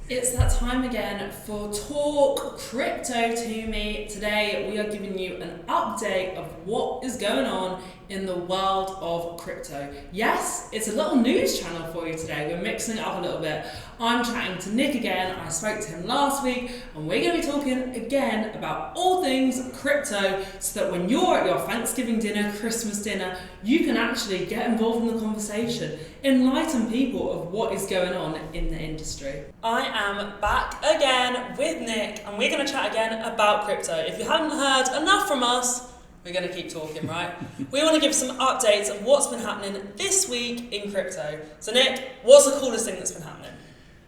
It's that time again for Talk Crypto to Me. Today we are giving you an update of what is going on in the world of crypto. Yes, it's a little news channel for you today. We're mixing it up a little bit. I'm chatting to Nick again. I spoke to him last week and we're going to be talking again about all things crypto so that when you're at your Thanksgiving dinner, Christmas dinner, you can actually get involved in the conversation, enlighten people of what is going on in the industry. I am back again with Nick and we're going to chat again about crypto. If you haven't heard enough from us, we're going to keep talking, right? We want to give some updates of what's been happening this week in crypto. So Nick, what's the coolest thing that's been happening?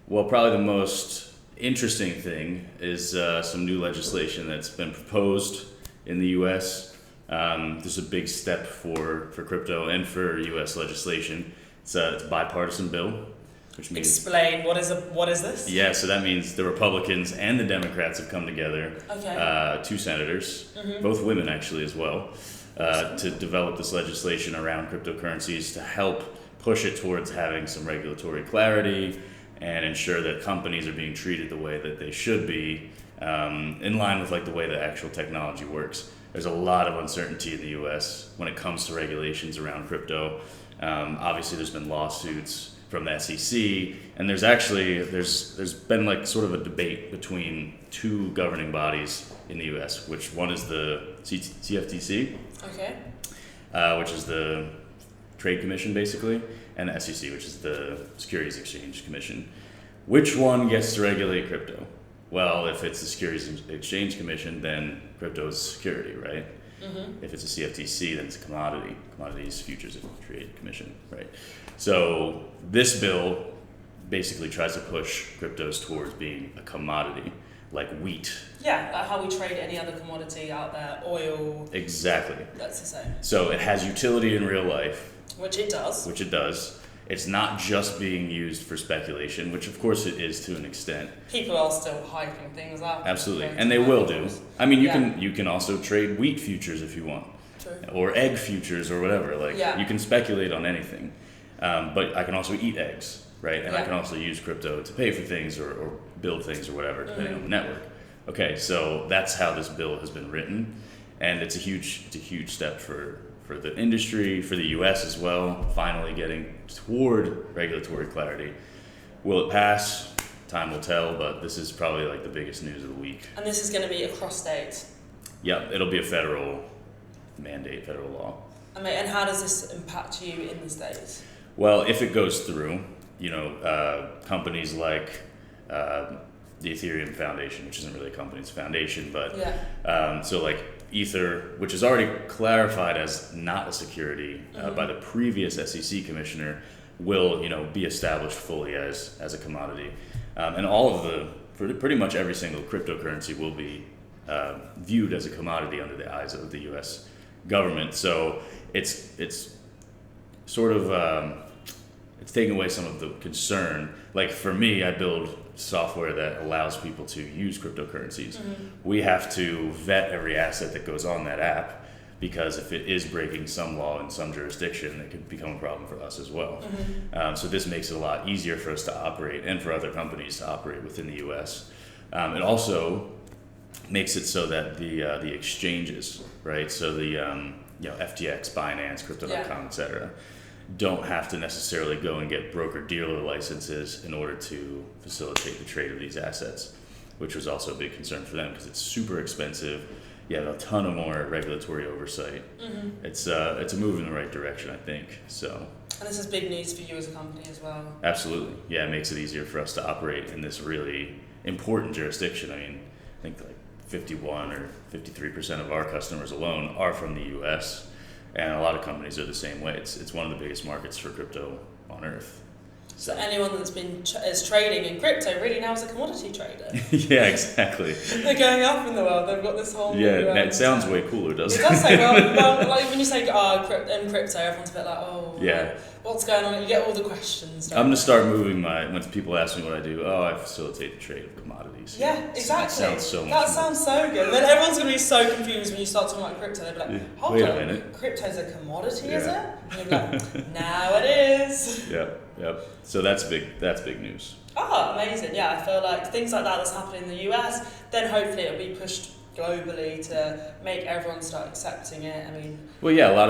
Well, probably the most interesting thing is some new legislation that's been proposed in the U.S. This is a big step for crypto and for U.S. legislation. It's a bipartisan bill, which means... Explain, what is this? Yeah, so that means the Republicans and the Democrats have come together, two senators, both women actually as well, to develop this legislation around cryptocurrencies to help push it towards having some regulatory clarity and ensure that companies are being treated the way that they should be, in line with like the way the actual technology works. There's a lot of uncertainty in the U.S. when it comes to regulations around crypto. Obviously, there's been lawsuits from the SEC, and there's been like sort of a debate between two governing bodies in the U.S., which one is the CFTC, which is the Trade Commission basically, and the SEC, which is the Securities Exchange Commission. Which one gets to regulate crypto? Well, if it's the Securities Exchange Commission, then crypto is security, right? If it's a CFTC, then it's a Commodities Futures and Trade Commission, right? So this bill basically tries to push cryptos towards being a commodity, like wheat. Yeah, like how we trade any other commodity out there, oil. Exactly. That's the same. So it has utility in real life. Which it does. It's not just being used for speculation, which of course it is to an extent. People are still hyping things up. Absolutely, and they will do. I mean, you can also trade wheat futures if you want. True. Or egg futures or whatever. Like you can speculate on anything. But I can also eat eggs, right? And I can also use crypto to pay for things or build things or whatever, depending on the network. Okay, so that's how this bill has been written, and it's a huge step for the industry, for the U.S. as well, finally getting toward regulatory clarity. Will it pass? Time will tell, but this is probably like the biggest news of the week. And this is going to be across states? Yep, it'll be a federal mandate, federal law. And how does this impact you in the States? Well, if it goes through, companies like the Ethereum Foundation, which isn't really a company, it's a foundation, but so like Ether, which is already clarified as not a security by the previous SEC commissioner, will be established fully as a commodity, and all of pretty much every single cryptocurrency will be viewed as a commodity under the eyes of the U.S. government. So it's sort of it's taking away some of the concern. Like for me, I build software that allows people to use cryptocurrencies. We have to vet every asset that goes on that app, because if it is breaking some law in some jurisdiction, it could become a problem for us as well. So this makes it a lot easier for us to operate and for other companies to operate within the U.S. It also makes it so that the exchanges, right? So the FTX, Binance, Crypto.com, etc., don't have to necessarily go and get broker-dealer licenses in order to facilitate the trade of these assets, which was also a big concern for them because it's super expensive. You have a ton of more regulatory oversight. It's a move in the right direction, I think. So. And this is big news for you as a company as well. Absolutely. Yeah, it makes it easier for us to operate in this really important jurisdiction. I mean, I think like 51 or 53% of our customers alone are from the U.S., and a lot of companies are the same way. It's one of the biggest markets for crypto on earth. So anyone that's is trading in crypto really now is a commodity trader. Yeah, exactly. They're going up in the world. They've got this whole. It sounds way cooler, doesn't it? It does say well, like when you say crypto, everyone's a bit like, what's going on? You get all the questions. I'm gonna start moving when people ask me what I do. I facilitate the trade of commodities. Yeah, exactly. That sounds so good. Then everyone's gonna be so confused when you start talking about crypto. They'll be like, hold on, a minute. Crypto's a commodity, is it? And you'll be like, now it is. Yep. So that's big news. Oh, amazing. Yeah, I feel like things like that's happening in the US, then hopefully it'll be pushed globally to make everyone start accepting it. I mean... Well, yeah, a lot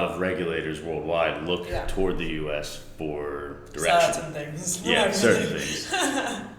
of regulators worldwide look toward the US for direction. Certain things. Yeah, certain things.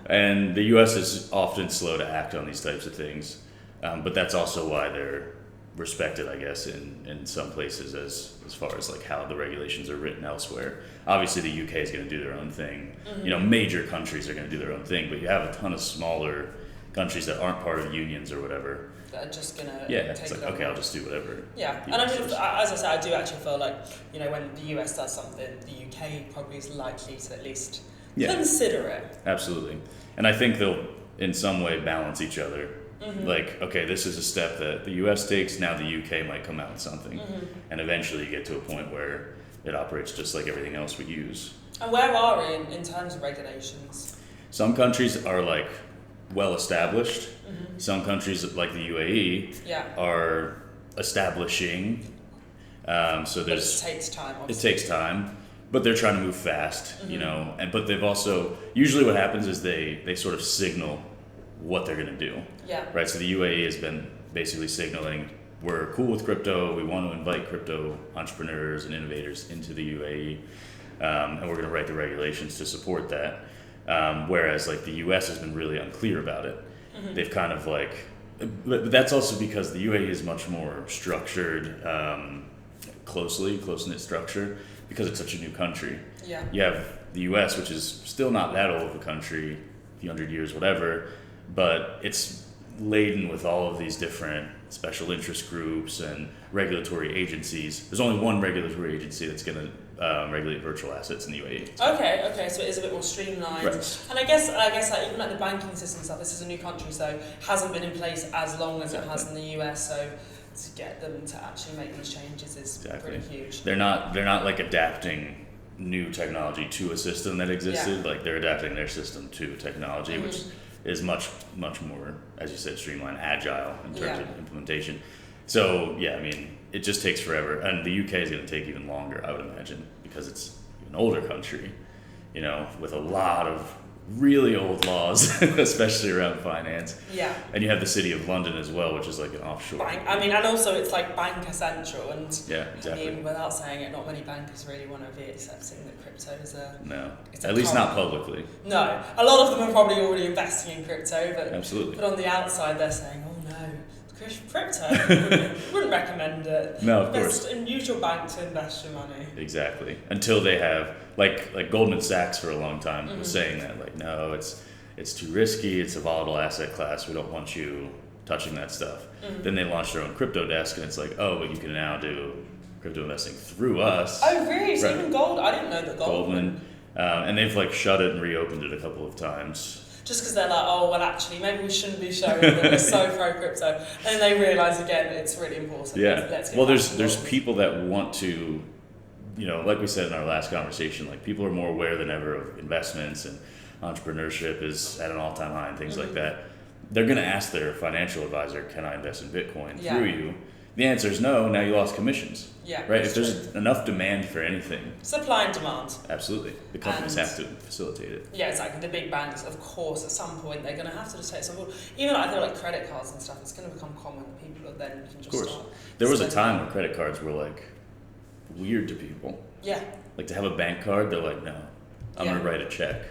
And the US is often slow to act on these types of things. But that's also why they're respected, I guess, in some places as far as like how the regulations are written elsewhere. Obviously, the UK is going to do their own thing. Mm-hmm. Major countries are going to do their own thing, but you have a ton of smaller countries that aren't part of unions or whatever. That are just going to take it's like, okay, I'll just do whatever. Yeah, and I mean, as I said, I do actually feel like, when the US does something, the UK probably is likely to at least consider it. Absolutely. And I think they'll, in some way, balance each other. Mm-hmm. Like, okay, this is a step that the US takes, now the UK might come out with something. Mm-hmm. And eventually you get to a point where it operates just like everything else we use. And where are we in terms of regulations? Some countries are like well established. Mm-hmm. Some countries like the UAE are establishing. So there's... It takes time, obviously. It takes time. But they're trying to move fast, mm-hmm. But they've also... Usually what happens is they sort of signal what they're going to do. Yeah. Right. So the UAE has been basically signaling we're cool with crypto. We want to invite crypto entrepreneurs and innovators into the UAE, and we're going to write the regulations to support that. Whereas like the US has been really unclear about it. Mm-hmm. They've kind of like, but that's also because the UAE is much more structured, close-knit structure because it's such a new country. Yeah. You have the US, which is still not that old of a country, a few hundred years, whatever. But it's laden with all of these different special interest groups and regulatory agencies. There's only one regulatory agency that's going to regulate virtual assets in the UAE. Okay, so it is a bit more streamlined. Right. And I guess like, even like the banking system stuff, this is a new country, so hasn't been in place as long as it has in the US, so to get them to actually make these changes is pretty huge. They're not like adapting new technology to a system that existed, like they're adapting their system to technology, mm-hmm. which is much more, as you said, streamlined, agile in terms of implementation. So I mean, it just takes forever, and the UK is going to take even longer, I would imagine, because it's an older country, with a lot of really old laws, especially around finance. Yeah. And you have the City of London as well, which is like an offshore. Bank. I mean, and also it's like bank essential, and exactly. I mean, without saying it, not many bankers really want to be accepting that crypto is a... No, at least not publicly. No, a lot of them are probably already investing in crypto, but absolutely. But on the outside, they're saying, oh no, crypto, wouldn't recommend it. No, of course. And use your bank to invest your money. Exactly. Until they have, like Goldman Sachs for a long time mm-hmm. was saying that, like, no, it's too risky, it's a volatile asset class, we don't want you touching that stuff. Mm-hmm. Then they launched their own crypto desk, and it's like, oh, but you can now do crypto investing through us. Oh, really? So even I didn't know that Goldman. And they've like shut it and reopened it a couple of times. Just because they're like, oh, well, actually, maybe we shouldn't be showing that we're so pro crypto, and they realise again it's really important. Yeah. Well, there's people that want to, like we said in our last conversation, like people are more aware than ever of investments, and entrepreneurship is at an all-time high and things mm-hmm. like that. They're going to ask their financial advisor, "Can I invest in Bitcoin through you?" The answer is no. Now you lost commissions. Yeah. Right. If there's enough demand for anything, supply and demand. Absolutely, the companies have to facilitate it. Yeah, exactly. The big banks, of course, at some point they're going to have to just take some. Even I feel like credit cards and stuff, it's going to become common. People then can just. Of course, there was a time when credit cards were like weird to people. Yeah. Like to have a bank card, they're like, no, I'm going to write a check.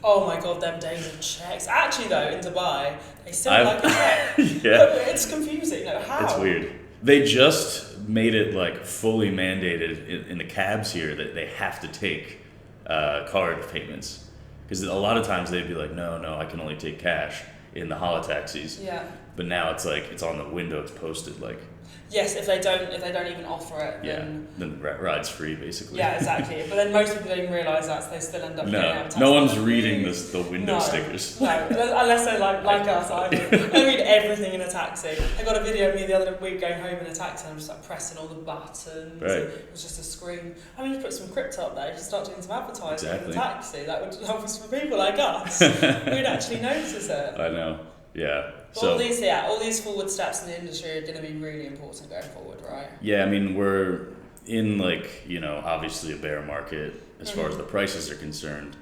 Oh my god, them days of checks. Actually, though, in Dubai, they still like a check. It's confusing. How? It's weird. They just made it like fully mandated in the cabs here that they have to take card payments, because a lot of times they'd be like, no, I can only take cash in the holotaxis. Yeah. But now it's like it's on the window. It's posted like. Yes, if they don't even offer it, then the ride's free basically. Yeah, exactly. But then most people don't even realise that, so they still end up getting out. No one's reading the window stickers. No, unless they're like us. I read everything in a taxi. I got a video of me the other week going home in a taxi, and I'm just like pressing all the buttons. Right. It was just a screen. I mean, you put some crypto up there, just start doing some advertising in the taxi. That would help us for people like us. We'd actually notice it. I know. Yeah. So, all these forward steps in the industry are going to be really important going forward, right? Yeah, I mean, we're in obviously a bear market as far as the prices are concerned,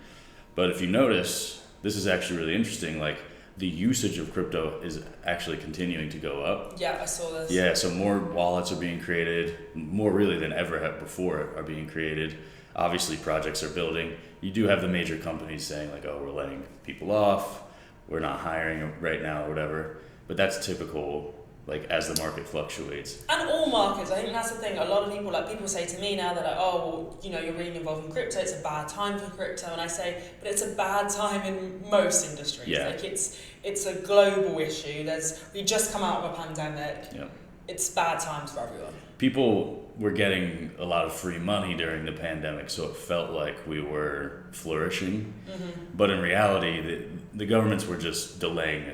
But if you notice, this is actually really interesting. Like the usage of crypto is actually continuing to go up. Yeah, I saw this. Yeah, so more wallets are being created, more really than ever before are being created. Obviously, projects are building. You do have the major companies saying like, oh, we're laying people off, we're not hiring right now or whatever. But that's typical, like as the market fluctuates. And all markets, I think that's the thing. A lot of people say to me now, they're like, oh, well, you know, you're really involved in crypto, it's a bad time for crypto. And I say, but it's a bad time in most industries. Yeah. Like it's a global issue. We just come out of a pandemic. Yeah. It's bad times for everyone. People were getting a lot of free money during the pandemic, so it felt like we were flourishing. Mm-hmm. But in reality, the governments were just delaying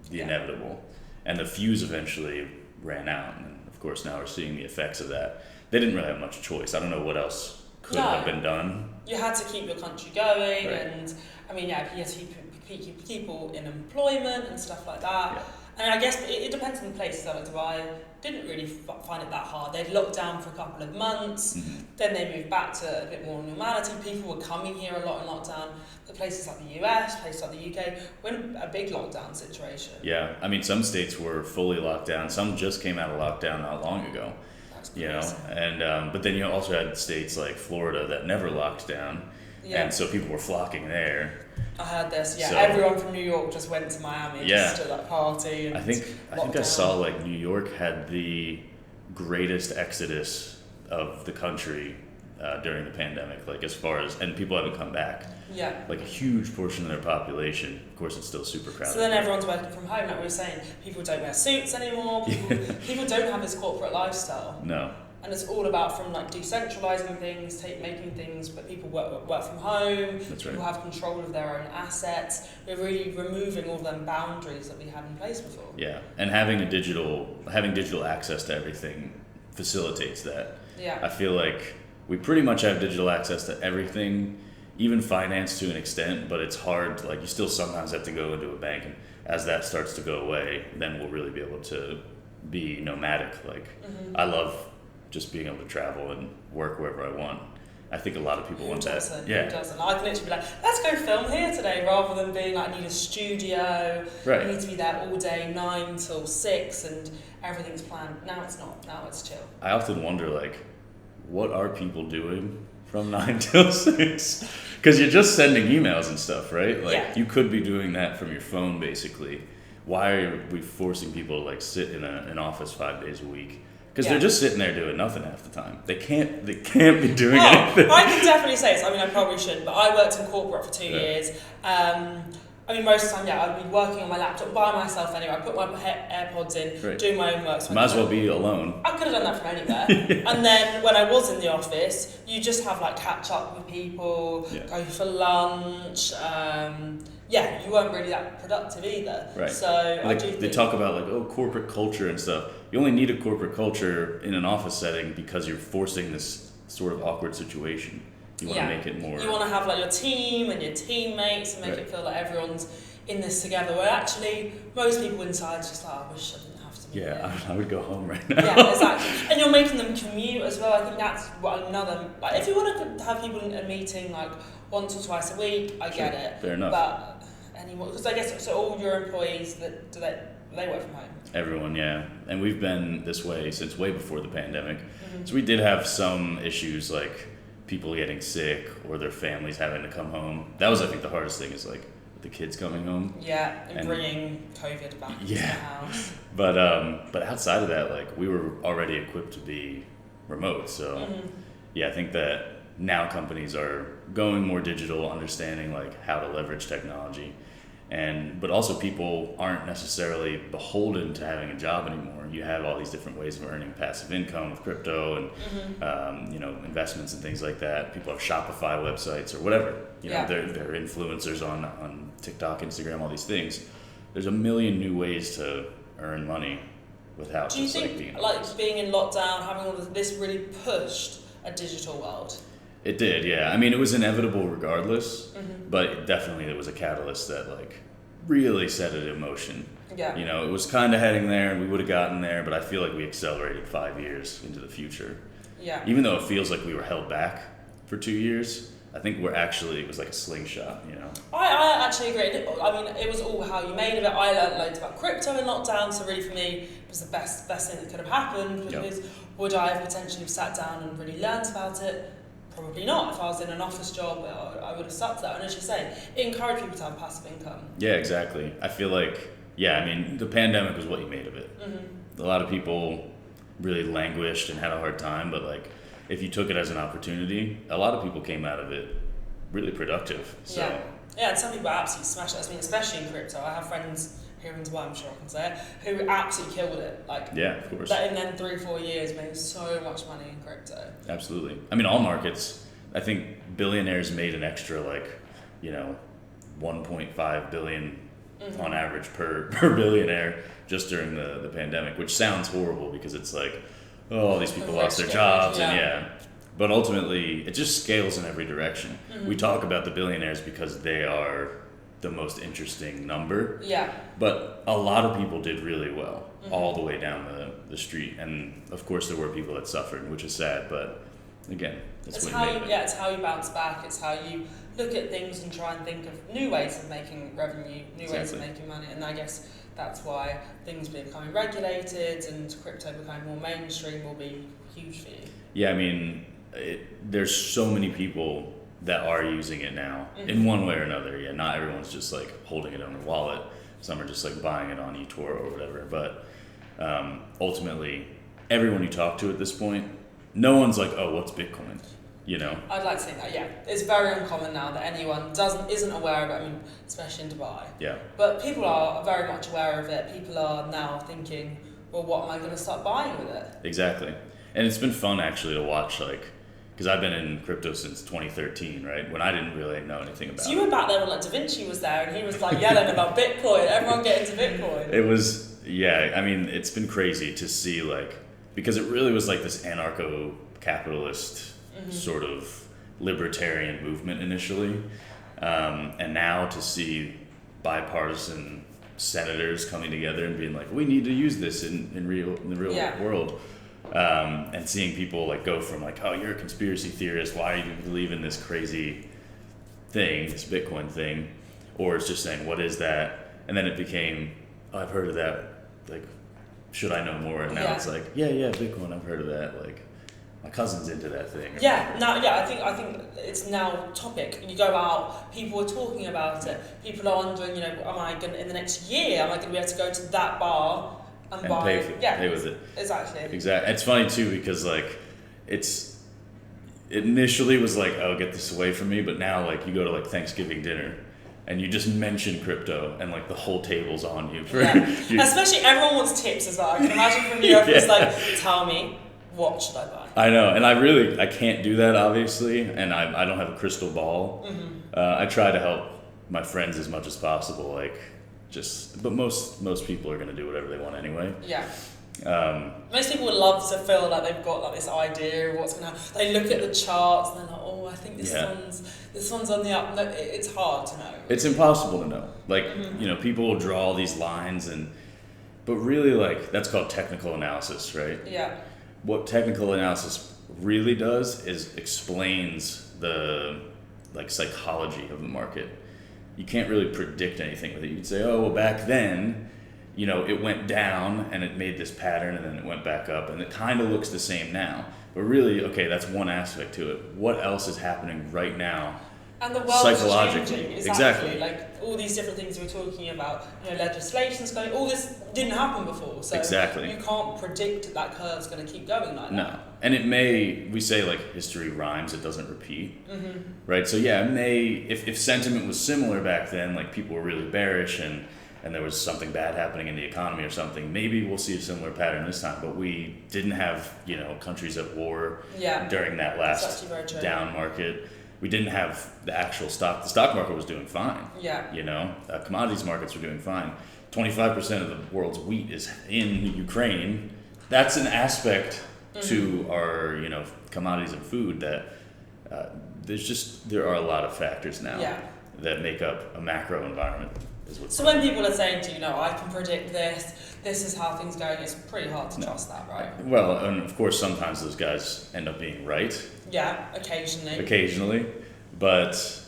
the inevitable. And the fuse eventually ran out. And of course, now we're seeing the effects of that. They didn't really have much choice. I don't know what else could have been done. You had to keep your country going. Right. And I mean, you had to keep people in employment and stuff like that. Yeah. And I guess it depends on the places. Like Dubai didn't really find it that hard. They'd locked down for a couple of months, then they moved back to a bit more normality. People were coming here a lot in lockdown. The places like the US, places like the UK, were in a big lockdown situation. Yeah, I mean, some states were fully locked down. Some just came out of lockdown not long ago. That's crazy. You know, and but then you also had states like Florida that never locked down, and so people were flocking there. I heard this. Yeah, so, everyone from New York just went to Miami just to like party. And I think I saw like New York had the greatest exodus of the country during the pandemic. Like as far as and people haven't come back. Yeah. Like a huge portion of their population. Of course, it's still super crowded. So then everyone's working from home. Like we were saying, people don't wear suits anymore. People don't have this corporate lifestyle. No. And it's all about from like decentralizing things, making things, but people work from home. That's right. People have control of their own assets. We're really removing all them boundaries that we had in place before. Yeah, and having digital access to everything facilitates that. Yeah. I feel like we pretty much have digital access to everything, even finance to an extent, but it's hard. Like you still sometimes have to go into a bank, and as that starts to go away, then we'll really be able to be nomadic. Like I love just being able to travel and work wherever I want. I think a lot of people want that. Yeah. Who doesn't? I can literally be like, let's go film here today, rather than being like, I need a studio. Right. I need to be there all day, 9 till 6, and everything's planned. Now it's not. Now it's chill. I often wonder, like, what are people doing from 9 till 6? Because you're just sending emails and stuff, right? Like, you could be doing that from your phone, basically. Why are we forcing people to, like, sit in an office 5 days a week? Because they're just sitting there doing nothing half the time. They can't be doing anything. I can definitely say this. I mean, I probably shouldn't, but I worked in corporate for 2 years. I mean, most of the time, I'd be working on my laptop by myself anyway. I put my AirPods in, doing my own work. So might as well be alone. I could have done that from anywhere. And then when I was in the office, you just have like catch up with people, go for lunch. You weren't really that productive either. Right. So they talk about like, corporate culture and stuff. You only need a corporate culture in an office setting because you're forcing this sort of awkward situation. You want to make it more. You want to have like your team and your teammates and make it feel like everyone's in this together. Where actually most people inside just like, I wish I didn't have to be here. I would go home right now. Yeah, exactly. And you're making them commute as well. I think that's another. Like, if you want to have people in a meeting like once or twice a week, I get it. Fair enough. But anymore, because I guess so. All your employees they work from home. Everyone, yeah. And we've been this way since way before the pandemic. Mm-hmm. So we did have some issues like people getting sick or their families having to come home. That was, I think, the hardest thing is like the kids coming home. Yeah, and bringing COVID back into the house. But outside of that, like we were already equipped to be remote. So I think that now companies are going more digital, understanding like how to leverage technology. But also people aren't necessarily beholden to having a job anymore. You have all these different ways of earning passive income with crypto and investments and things like that. People have Shopify websites or whatever. They're influencers on TikTok, Instagram, all these things. There's a million new ways to earn money without Do you think being being in lockdown, having all this really pushed a digital world? It did, yeah. I mean, it was inevitable regardless, but definitely it was a catalyst that like really set it in motion. Yeah. It was kind of heading there and we would have gotten there, but I feel like we accelerated 5 years into the future. Yeah. Even though it feels like we were held back for 2 years, I think it was like a slingshot, you know. I actually agree. I mean, it was all how you made of it. I learned loads about crypto in lockdown, so really for me, it was the best thing that could have happened, because would I have potentially sat down and really learned about it? Probably not. If I was in an office job, I would have stuck to that. And as you say, it encouraged people to have passive income. Yeah, exactly. I feel like, I mean, the pandemic was what you made of it. Mm-hmm. A lot of people really languished and had a hard time, but like, if you took it as an opportunity, a lot of people came out of it really productive. So. Yeah, and some people absolutely smashed it. I mean, especially in crypto. I have friends here in Dubai, I'm sure I can say it, who absolutely killed it. Like, yeah, of course. That in then 3-4 years made so much money in crypto. Absolutely. I mean, all markets. I think billionaires made an extra 1.5 billion on average per billionaire just during the pandemic, which sounds horrible because it's like, oh, all these people lost their jobs and but ultimately it just scales in every direction. We talk about the billionaires because they are the most interesting number. Yeah. But a lot of people did really well all the way down the street, and of course there were people that suffered, which is sad. But again, it's how you bounce back. It's how you look at things and try and think of new ways of making revenue, new ways of making money, and I guess that's why things becoming regulated and crypto becoming more mainstream will be huge for you. Yeah, I mean, there's so many people that are using it now in one way or another. Yeah, not everyone's just like holding it on their wallet. Some are just like buying it on eToro or whatever. But ultimately, everyone you talk to at this point, no one's like, oh, what's Bitcoin? You know? I'd like to think that, yeah. It's very uncommon now that anyone isn't aware of it, I mean, especially in Dubai. Yeah. But people are very much aware of it. People are now thinking, well, what am I going to start buying with it? Exactly. And it's been fun actually to watch, because I've been in crypto since 2013, right? When I didn't really know anything about it. So you were back there when Da Vinci was there and he was yelling about Bitcoin, everyone get into Bitcoin. It was, I mean, it's been crazy to see because it really was this anarcho-capitalist sort of libertarian movement initially. And now to see bipartisan senators coming together and being like, we need to use this in the real world. And seeing people go from oh, you're a conspiracy theorist, why do you believe in this crazy thing, this Bitcoin thing? Or it's just saying, what is that? And then it became, oh, I've heard of that, should I know more? And now it's Bitcoin, I've heard of that, my cousin's into that thing. I think it's now topic. You go out, people are talking about it. People are wondering, am I going in the next year? Am I going to be able to go to that bar and buy? Pay with it. Exactly. It's funny too because it initially was oh, get this away from me, but now you go to Thanksgiving dinner. And you just mention crypto, and the whole table's on you. Especially everyone wants tips as well. I can imagine from Europe, it's tell me, what should I buy? I know, and I can't do that obviously, and I don't have a crystal ball. I try to help my friends as much as possible, but most people are gonna do whatever they want anyway. Yeah. Most people would love to feel like they've got this idea of what's going to happen. They look at the charts and they're like, oh, I think this one's on the up. No, it's hard to know. It's impossible to know. People will draw these lines but really that's called technical analysis, right? Yeah. What technical analysis really does is explains the psychology of the market. You can't really predict anything with it. You can say, oh, well, back then, it went down and it made this pattern and then it went back up and it kind of looks the same now. But really, okay, that's one aspect to it. What else is happening right now? And the world is changing. Exactly. All these different things we're talking about, legislation's going, all this didn't happen before. So exactly. You can't predict that curve's going to keep going like that. No. And we say history rhymes, it doesn't repeat. Right? So yeah, it may, if sentiment was similar back then, people were really bearish and there was something bad happening in the economy or something, maybe we'll see a similar pattern this time. But we didn't have, countries at war during that last down market. We didn't have the actual stock. The stock market was doing fine. Yeah. Commodities markets were doing fine. 25% of the world's wheat is in Ukraine. That's an aspect to our, commodities and food that there are a lot of factors now that make up a macro environment. So when people are saying to you, I can predict this is how things go, it's pretty hard to trust that, right? Well, and of course sometimes those guys end up being right. Yeah, occasionally. But,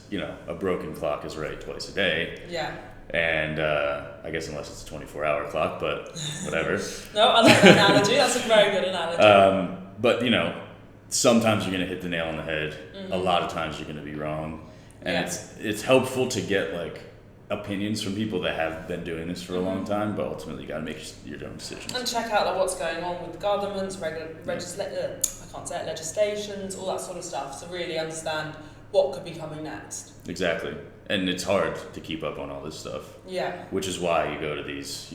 a broken clock is right twice a day. Yeah. And I guess unless it's a 24-hour clock, but whatever. No, I like that analogy. That's a very good analogy. But, sometimes you're going to hit the nail on the head. Mm-hmm. A lot of times you're going to be wrong. And it's helpful to get, opinions from people that have been doing this for a long time, but ultimately you got to make your own decisions. And check out what's going on with governments, legislations, all that sort of stuff, to really understand what could be coming next. Exactly. And it's hard to keep up on all this stuff. Yeah. Which is why you go to these,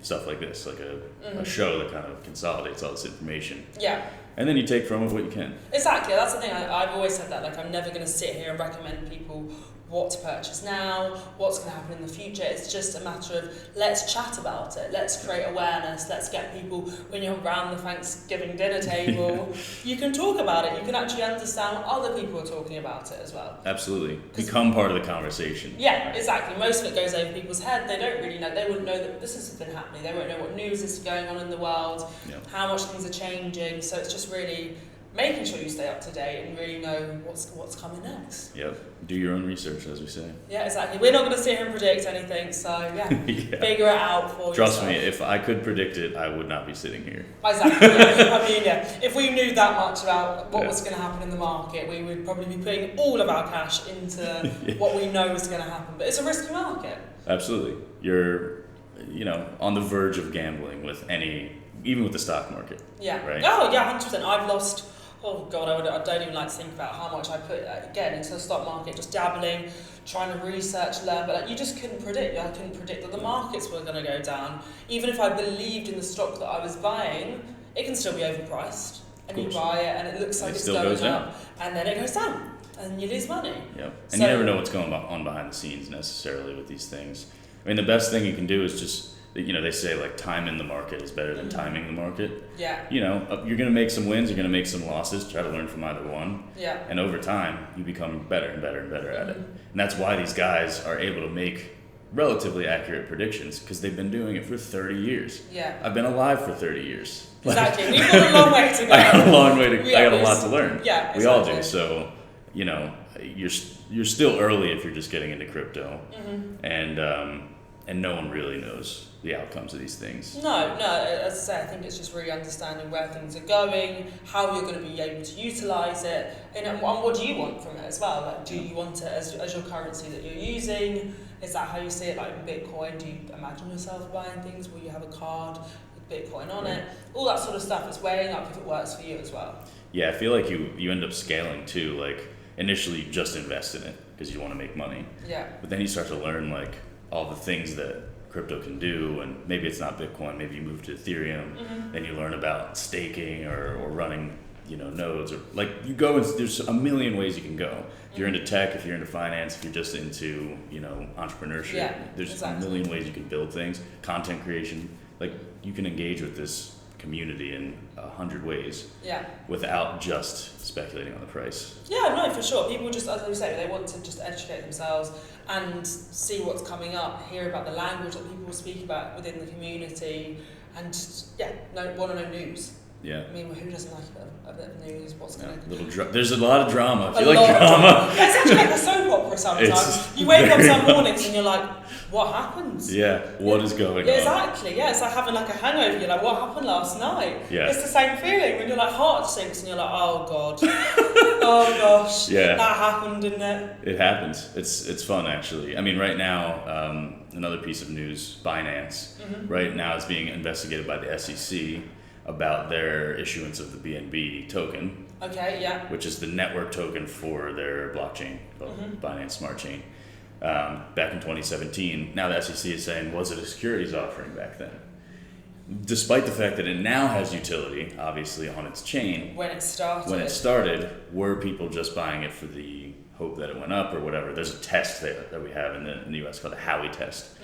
stuff like this, like a show that kind of consolidates all this information. Yeah. And then you take from it what you can. Exactly. That's the thing. I've always said that. I'm never going to sit here and recommend people what to purchase now, what's going to happen in the future. It's just a matter of let's chat about it. Let's create awareness. Let's get people, when you're around the Thanksgiving dinner table, you can talk about it. You can actually understand what other people are talking about it as well. Absolutely. Become part of the conversation. Yeah, exactly. Most of it goes over people's head. They don't really know. They wouldn't know that this has been happening. They won't know what news is going on in the world, how much things are changing. So it's just really making sure you stay up to date and really know what's coming next. Yep. Do your own research, as we say. Yeah, exactly. We're not going to sit here and predict anything, so figure it out for yourself. Trust me, if I could predict it, I would not be sitting here. Exactly. Yeah. If we knew that much about what was going to happen in the market, we would probably be putting all of our cash into what we know is going to happen. But it's a risky market. Absolutely. You're, on the verge of gambling with even with the stock market. Yeah. Right? Oh, yeah, 100%. I've lost... Oh God, I don't even like to think about how much I put again into the stock market, just dabbling, trying to research, learn, but you just couldn't predict. I couldn't predict that the markets were going to go down. Even if I believed in the stock that I was buying, it can still be overpriced, and you buy it, and it looks like it's going up, and then it goes down, and you lose money. Yep. And you never know what's going on behind the scenes necessarily with these things. I mean, the best thing you can do is just. They say time in the market is better than timing the market. Yeah. You're going to make some wins, you're going to make some losses, try to learn from either one. Yeah. And over time, you become better and better and better at it. And that's why these guys are able to make relatively accurate predictions, because they've been doing it for 30 years. Yeah. I've been alive for 30 years. Exactly. We've got a long way to go. I got a long way to I got a lot to learn. Yeah, exactly. We all do. So, you're still early if you're just getting into crypto. And no one really knows the outcomes of these things. No, as I say, I think it's just really understanding where things are going, how you're going to be able to utilise it, and what do you want from it as well? Do you want it as your currency that you're using? Is that how you see it, like in Bitcoin? Do you imagine yourself buying things? Will you have a card with Bitcoin on it? All that sort of stuff. It's weighing up if it works for you as well. Yeah, I feel like you end up scaling too. Initially, you just invest in it because you want to make money. Yeah. But then you start to learn all the things that crypto can do, and maybe it's not Bitcoin, maybe you move to Ethereum, then you learn about staking or running nodes, or you go and there's a million ways you can go. If you're into tech, if you're into finance, if you're just into entrepreneurship, there's a million ways you can build things. Content creation, you can engage with this community in 100 ways without just speculating on the price. Yeah, no, for sure. People just, as I say, they want to just educate themselves and see what's coming up, hear about the language that people speak about within the community, and want to know news. Yeah. I mean, who doesn't like a bit of news? What's going to... There's a lot of drama. If you like drama. It's actually like a soap opera sometimes. You wake up some mornings and you're like, what happens? Yeah, what is going on? Exactly, yeah. It's like having a hangover. You're like, what happened last night? Yeah. It's the same feeling when you're heart sinks and you're like, oh God. Oh gosh. Yeah. That happened, didn't it? It happens. It's fun, actually. I mean, right now, another piece of news, Binance, right now is being investigated by the SEC about their issuance of the BNB token. Okay, yeah. Which is the network token for their blockchain, called Binance Smart Chain. Back in 2017, now the SEC is saying, was it a securities offering back then? Despite the fact that it now has utility, obviously, on its chain. When it started, were people just buying it for the hope that it went up or whatever? There's a test there that we have in the US called the Howey test.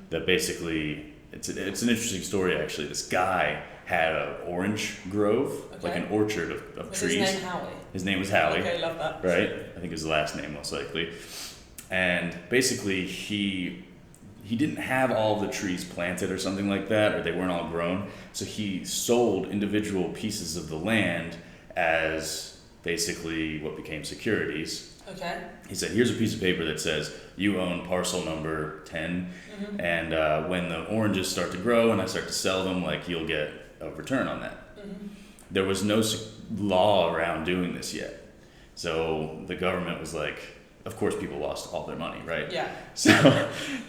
That basically, it's an interesting story, actually. This guy had an orange grove, like an orchard of trees. His name Howey? His name was Howey. Okay, love that. Right? I think his last name, most likely. And basically, he didn't have all the trees planted or something like that, or they weren't all grown. So he sold individual pieces of the land as basically what became securities Okay. He said, here's a piece of paper that says you own parcel number 10, and when the oranges start to grow and I start to sell them, like, you'll get a return on that. There was no law around doing this yet. So the government was like, of course people lost all their money, right? Yeah. So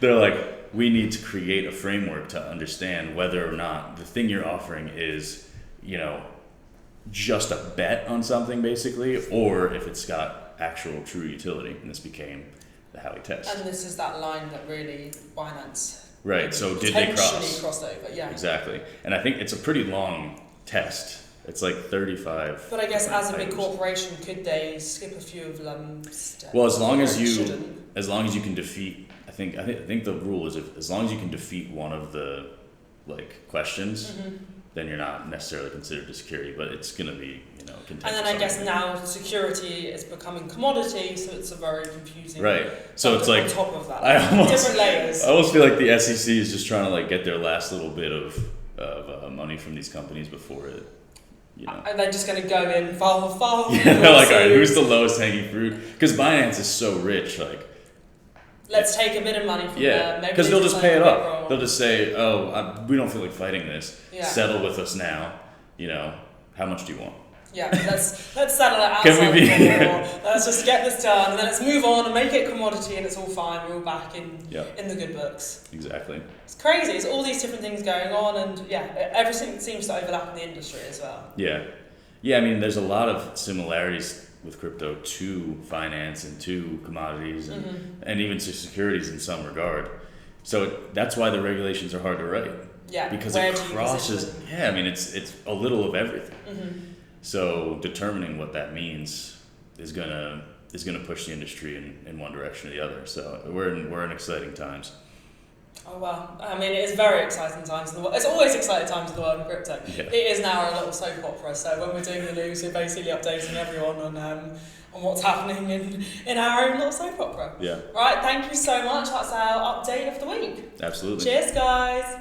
they're like, we need to create a framework to understand whether or not the thing you're offering is, you know, just a bet on something basically, or if it's got actual true utility. And this became the Howey test. And this is that line that really Binance Right, so did they crossed over, yeah. Exactly. And I think it's a pretty long test. It's like 35. But I guess as a big corporation, could they skip a few of them? Well, as long as you can defeat, I think the rule is as long as you can defeat one of the like questions, then you're not necessarily considered a security, but it's going to be, you know, and then I guess now security is becoming commodity, so it's a very confusing. Right. So it's like on top of that, different layers. I almost feel like the SEC is just trying to like get their last little bit of money from these companies before it. You know. And they're just going to go in file. Yeah, they're like, all right, who's the lowest hanging fruit? Because Binance is so rich, like. Let's take a bit of money from them. Yeah, because they'll just pay it up. They'll just say, we don't feel like fighting this. Yeah. Settle with us now. You know, how much do you want? Yeah, let's settle it outside the door. Let's just get this done, and then let's move on and make it commodity, and it's all fine. We're all back in the good books. Exactly. It's crazy. It's all these different things going on, and everything seems to overlap in the industry as well. Yeah, I mean, there's a lot of similarities with crypto to finance and to commodities and even to securities in some regard. So that's why the regulations are hard to write. Yeah, because it crosses. Yeah, I mean, it's a little of everything. So determining what that means is gonna push the industry in one direction or the other. So we're in exciting times. Oh wow! I mean, it is very exciting times in the world. It's always exciting times in the world of crypto. Yeah. It is now our little soap opera. So when we're doing the news, we're basically updating everyone on what's happening in our own little soap opera. Yeah. Right. Thank you so much. That's our update of the week. Absolutely. Cheers, guys.